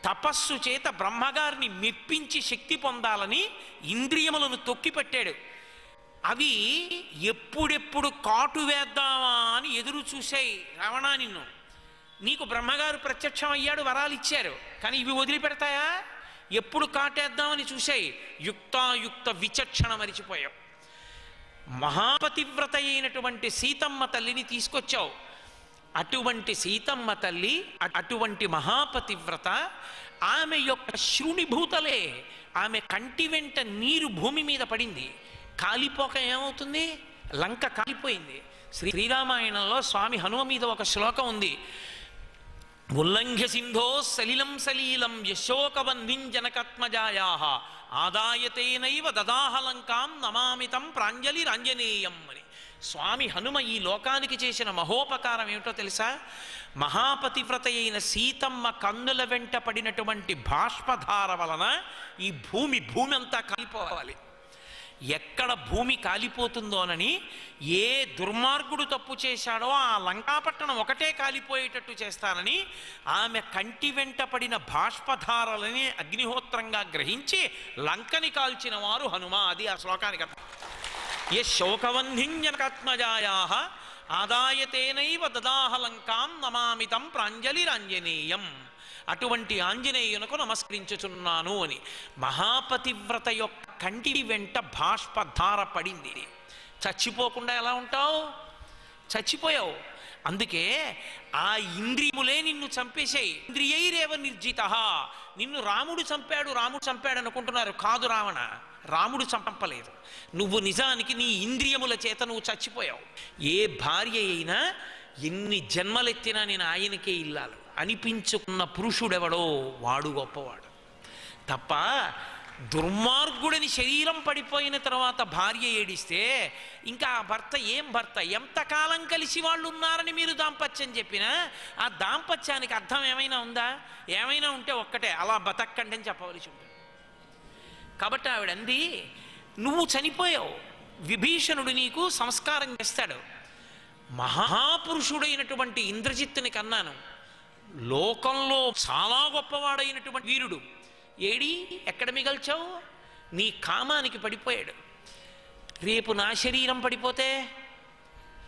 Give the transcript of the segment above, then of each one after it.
తపస్సు చేత బ్రహ్మగారిని మెప్పించి శక్తి పొందాలని ఇంద్రియములను తొక్కిపెట్టాడు. అవి ఎప్పుడెప్పుడు కాటు వేద్దామా అని ఎదురు చూశాయి. రావణా, నిన్ను నీకు బ్రహ్మగారు ప్రత్యక్షం అయ్యాడు, వరాలు ఇచ్చారు, కానీ ఇవి వదిలిపెడతాయా? ఎప్పుడు కాటేద్దామని చూశాయి. యుక్తాయుక్త విచక్షణ మరిచిపోయావు. మహాపతివ్రత అయినటువంటి సీతమ్మ తల్లిని తీసుకొచ్చావు. అటువంటి సీతమ్మ తల్లి, అటువంటి మహాపతివ్రత, ఆమె యొక్క శృణిభూతలే, ఆమె కంటి వెంట నీరు భూమి మీద పడింది. కాలిపోక ఏమవుతుంది? లంక కాలిపోయింది. శ్రీరామాయణంలో స్వామి హనుమ మీద ఒక శ్లోకం ఉంది. ఉల్లంఘ్య సింధో సలిలం సలీలం యశోకవన్నిం జనకత్మజాయాః ఆదాయతేనైవ దదాహలంకాం నమామితం ప్రాంజలిరాంజనేయం అని. స్వామి హనుమ ఈ లోకానికి చేసిన మహోపకారం ఏమిటో తెలుసా? మహాపతివ్రత అయిన సీతమ్మ కన్నుల వెంట పడినటువంటి బాష్పధార వలన ఈ భూమి అంతా కాలిపోవాలి. ఎక్కడ భూమి కాలిపోతుందోనని ఏ దుర్మార్గుడు తప్పు చేశాడో ఆ లంకాపట్టణం ఒకటే కాలిపోయేటట్టు చేస్తానని ఆమె కంటి వెంట పడిన బాష్పధారలని అగ్నిహోత్రంగా గ్రహించి లంకని కాల్చిన వారు హనుమ. అది ఆ శ్లోకానికి అర్థం. ఏ శోకవన్నింజనకాత్మజాయాః ఆదాయతేనైవ దదాహలంకాం నమామితం ప్రాంజలిరాంజనేయం. అటువంటి ఆంజనేయునకు నమస్కరించుచున్నాను అని. మహాపతివ్రత యొక్క కంటి వెంట బాష్పధార పడింది. చచ్చిపోకుండా ఎలా ఉంటావు? చచ్చిపోయావు. అందుకే ఆ ఇంద్రియములే నిన్ను చంపేశాయి. ఇంద్రియైరేవ నిర్జిత. నిన్ను రాముడు చంపాడు అనుకుంటున్నారు. కాదు రావణ, రాముడు చంపలేదు. నువ్వు నిజానికి నీ ఇంద్రియముల చేత నువ్వు చచ్చిపోయావు. ఏ భార్య అయినా ఎన్ని జన్మలెత్తినా నేను ఆయనకే ఇల్లాలు అనిపించుకున్న పురుషుడెవడో వాడు గొప్పవాడు తప్ప, దుర్మార్గుడిని శరీరం పడిపోయిన తర్వాత భార్య ఏడిస్తే ఇంకా ఆ భర్త ఏం భర్త? ఎంతకాలం కలిసి వాళ్ళు ఉన్నారని మీరు దాంపత్యం చెప్పినా ఆ దాంపత్యానికి అర్థం ఏమైనా ఉందా? ఏమైనా ఉంటే ఒక్కటే, అలా బతక్కండి అని చెప్పవలసి ఉంటుంది. కాబట్టి ఆవిడంది, నువ్వు చనిపోయావు, విభీషణుడు నీకు సంస్కారం చేస్తాడు. మహాపురుషుడైనటువంటి ఇంద్రజిత్తుని కన్నాను, లోకంలో చాలా గొప్పవాడైనటువంటి వీరుడు. ఏడి ఎక్కడ మిగల్చావు? నీ కామానికి పడిపోయాడు. రేపు నా శరీరం పడిపోతే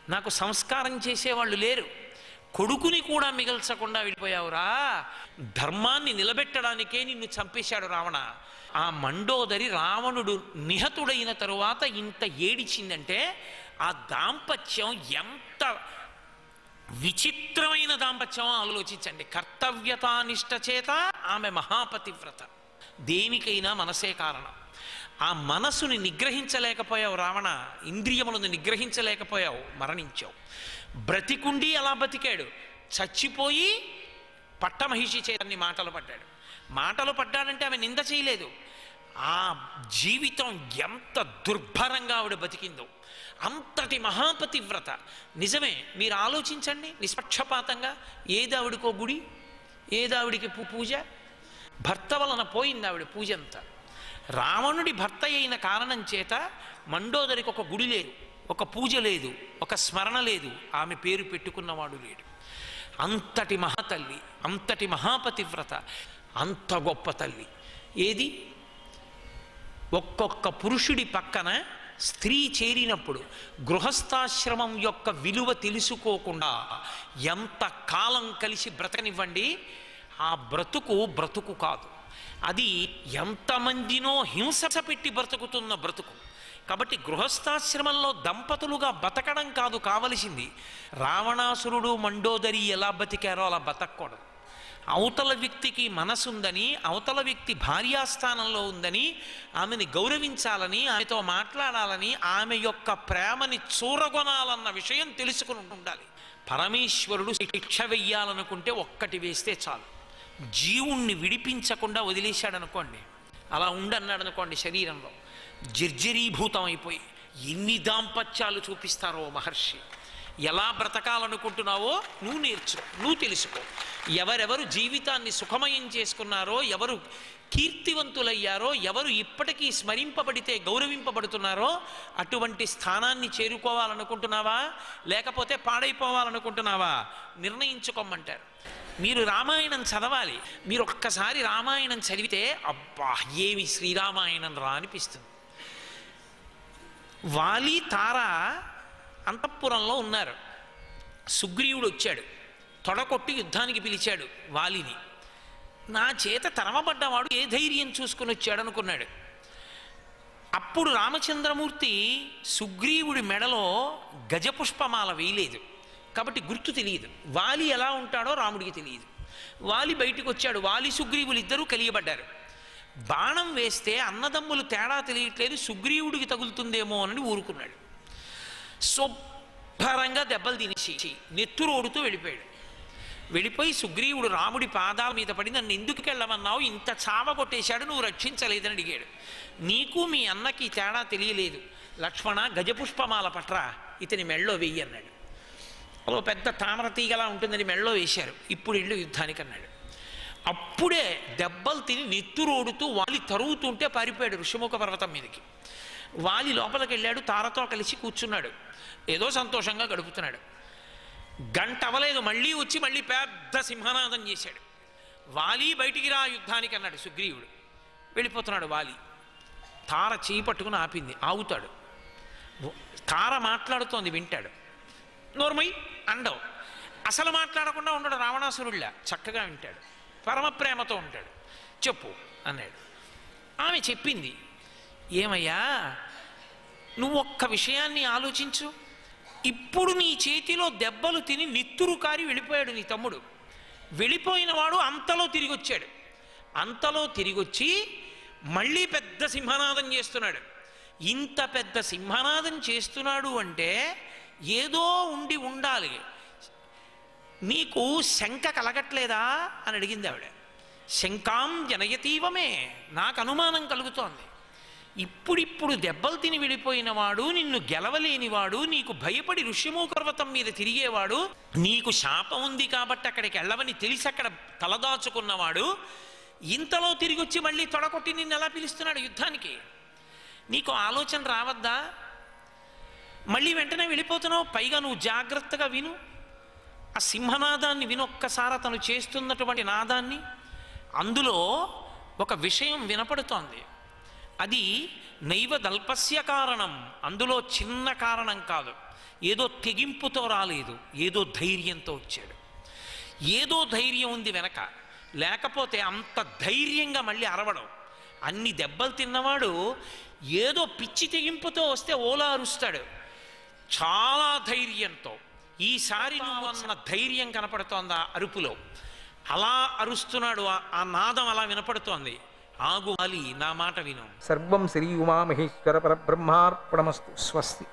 నాకు సంస్కారం చేసేవాళ్ళు లేరు. కొడుకుని కూడా మిగల్చకుండా వెళ్ళిపోయావురా. ధర్మాన్ని నిలబెట్టడానికే నిన్ను చంపేశాడు రావణ. ఆ మండోదరి రావణుడు నిహతుడైన తరువాత ఇంత ఏడిచిందంటే ఆ దాంపత్యం ఎంత విచిత్రమైన దాంపత్యం ఆలోచించండి. కర్తవ్యతానిష్ట చేత ఆమె మహాపతివ్రత. దేనికైనా మనసే కారణం. ఆ మనసుని నిగ్రహించలేకపోయావు రావణ, ఇంద్రియములను నిగ్రహించలేకపోయావు, మరణించావు. బ్రతికుండి అలా బతికాడు. చచ్చిపోయి పట్టమహిషి చేతన్ని మాటలు పడ్డాడు. మాటలు పడ్డాడంటే ఆమె నింద చేయలేదు. ఆ జీవితం ఎంత దుర్భరంగా ఆవిడ బతికిందో. అంతటి మహాపతివ్రత. నిజమే, మీరు ఆలోచించండి నిష్పక్షపాతంగా. ఏదావిడికో గుడి, ఏదావిడికి పూజ. భర్త వలన పోయింది ఆవిడ పూజ అంతా. రావణుడి భర్త అయిన కారణం చేత మండోదరికి ఒక గుడి లేదు, ఒక పూజ లేదు, ఒక స్మరణ లేదు, ఆమె పేరు పెట్టుకున్నవాడు లేడు. అంతటి మహాతల్లి, అంతటి మహాపతివ్రత, అంత గొప్ప తల్లి. ఏది? ఒక్కొక్క పురుషుడి పక్కన స్త్రీ చేరినప్పుడు గృహస్థాశ్రమం యొక్క విలువ తెలుసుకోకుండా ఎంత కాలం కలిసి బ్రతకనివ్వండి, ఆ బ్రతుకు కాదు. అది ఎంతమందినో హింస పెట్టి బ్రతుకుతున్న బ్రతుకు. కాబట్టి గృహస్థాశ్రమంలో దంపతులుగా బతకడం కాదు కావలసింది. రావణాసురుడు మండోదరి ఎలా బతికారో అలా బతకూడదు. అవతల వ్యక్తికి మనసుందని, అవతల వ్యక్తి భార్యాస్థానంలో ఉందని ఆమెని గౌరవించాలని, ఆమెతో మాట్లాడాలని, ఆమె యొక్క ప్రేమని చూరగొనాలన్న విషయం తెలుసుకుని ఉండాలి. పరమేశ్వరుడు శిక్ష వెయ్యాలనుకుంటే ఒక్కటి వేస్తే చాలు. జీవుణ్ణి విడిపించకుండా వదిలేశాడనుకోండి, అలా ఉండన్నాడు అనుకోండి, శరీరంలో జర్జరీభూతం అయిపోయి ఎన్ని దాంపత్యాలు చూపిస్తారో మహర్షి. ఎలా బ్రతకాలనుకుంటున్నావో నువ్వు నేర్చుకో, నువ్వు తెలుసుకో. ఎవరెవరు జీవితాన్ని సుఖమయం చేసుకున్నారో, ఎవరు కీర్తివంతులయ్యారో, ఎవరు ఇప్పటికీ స్మరింపబడితే గౌరవింపబడుతున్నారో అటువంటి స్థానాన్ని చేరుకోవాలనుకుంటున్నావా, లేకపోతే పాడైపోవాలనుకుంటున్నావా? నిర్ణయించుకోమంటారు. మీరు రామాయణం చదవాలి. మీరు ఒక్కసారి రామాయణం చదివితే అబ్బా ఏమి శ్రీరామాయణం రా అనిపిస్తుంది. వాలి తార అంతఃపురంలో ఉన్నారు. సుగ్రీవుడు వచ్చాడు, తొడకొట్టి యుద్ధానికి పిలిచాడు వాలిని. నా చేత తరమబడ్డవాడు ఏ ధైర్యం చూసుకుని వచ్చాడు అనుకున్నాడు. అప్పుడు రామచంద్రమూర్తి సుగ్రీవుడి మెడలో గజపుష్పమాల వేయలేదు కాబట్టి గుర్తు తెలియదు. వాలి ఎలా ఉంటాడో రాముడికి తెలియదు. వాలి బయటికి వచ్చాడు. వాలి సుగ్రీవులు ఇద్దరూ కలియబడ్డారు. బాణం వేస్తే అన్నదమ్ములు తేడా తెలియట్లేదు, సుగ్రీవుడికి తగులుతుందేమో అని ఊరుకున్నాడు. శుభ్రంగా దెబ్బలు తినేసి నెత్తురోడుతూ వెళ్ళిపోయాడు. వెళ్ళిపోయి సుగ్రీవుడు రాముడి పాదాల మీద పడి నన్ను ఎందుకు వెళ్ళమన్నావు, ఇంత చావ కొట్టేశాడు, నువ్వు రక్షించలేదని అడిగాడు. నీకు మీ అన్నకి తేడా తెలియలేదు, లక్ష్మణ గజపుష్పమాల పట్రా ఇతని మెళ్ళో వెయ్యి అన్నాడు. అదో పెద్ద తామర తీగలా ఉంటుందని మెళ్ళో వేశారు. ఇప్పుడు ఇళ్ళు యుద్ధానికి అన్నాడు. అప్పుడే దెబ్బలు తిని నెత్తురోడుతూ వాలి తరుగుతుంటే పారిపోయాడు ఋషిముఖ పర్వతం మీదకి. వాలి లోపలికి వెళ్ళాడు, తారతో కలిసి కూర్చున్నాడు, ఏదో సంతోషంగా గడుపుతున్నాడు. గంట అవ్వలేదు, మళ్ళీ వచ్చి మళ్ళీ పెద్ద సింహనాదం చేశాడు. వాలి బయటికి రా యుద్ధానికి అన్నాడు సుగ్రీవుడు. వెళ్ళిపోతున్నాడు వాలి. తార చేయి పట్టుకుని ఆపింది. ఆగుతాడు. తార మాట్లాడుతోంది, వింటాడు. నోర్మై అండవు. అసలు మాట్లాడకుండా ఉండడు రావణాసురుళ్ళ, చక్కగా వింటాడు, పరమ ప్రేమతో ఉంటాడు. చెప్పు అన్నాడు. ఆమె చెప్పింది, ఏమయ్యా నువ్వు ఒక్క విషయాన్ని ఆలోచించు. ఇప్పుడు నీ చేతిలో దెబ్బలు తిని నిత్తురు కారి వెళ్ళిపోయాడు నీ తమ్ముడు. వెళ్ళిపోయిన వాడు అంతలో తిరిగి వచ్చాడు. అంతలో తిరిగొచ్చి మళ్ళీ పెద్ద సింహనాదం చేస్తున్నాడు. ఇంత పెద్ద సింహనాదం చేస్తున్నాడు అంటే ఏదో ఉండి ఉండాలి. నీకు శంక కలగట్లేదా అని అడిగింది ఆవిడ. శంకాం జనయతీవమే, నాకు అనుమానం కలుగుతోంది. ఇప్పుడిప్పుడు దెబ్బలు తిని వెళ్ళిపోయినవాడు, నిన్ను గెలవలేనివాడు, నీకు భయపడి ఋష్యమూక పర్వతం మీద తిరిగేవాడు, నీకు శాపం ఉంది కాబట్టి అక్కడికి వెళ్ళవని తెలిసి అక్కడ తలదాచుకున్నవాడు ఇంతలో తిరిగి వచ్చి మళ్ళీ తొడకొట్టి నిన్ను ఎలా పిలుస్తున్నాడు యుద్ధానికి? నీకు ఆలోచన రావద్దా? మళ్ళీ వెంటనే వెళ్ళిపోతున్నావు. పైగా నువ్వు జాగ్రత్తగా విను, ఆ సింహనాదాన్ని విను ఒక్కసారి, తను చేస్తున్నటువంటి నాదాన్ని. అందులో ఒక విషయం వినపడుతోంది. అది నైవ దల్పస్య కారణం, అందులో చిన్న కారణం కాదు. ఏదో తెగింపుతో రాలేదు, ఏదో ధైర్యంతో వచ్చాడు. ఏదో ధైర్యం ఉంది వెనక, లేకపోతే అంత ధైర్యంగా మళ్ళీ అరవడం. అన్ని దెబ్బలు తిన్నవాడు ఏదో పిచ్చి తెగింపుతో వస్తే ఓలా అరుస్తాడు, చాలా ధైర్యంతో. ఈసారి నువ్వు అన్న ధైర్యం కనపడుతోంది ఆ అరుపులో. అలా అరుస్తున్నాడు, ఆ నాదం అలా వినపడుతోంది. ఆగు వాలి, నా మాట విను. సర్వం శ్రీ ఉమామహేశ్వర పరబ్రహ్మార్పణమస్తు. స్వస్తి.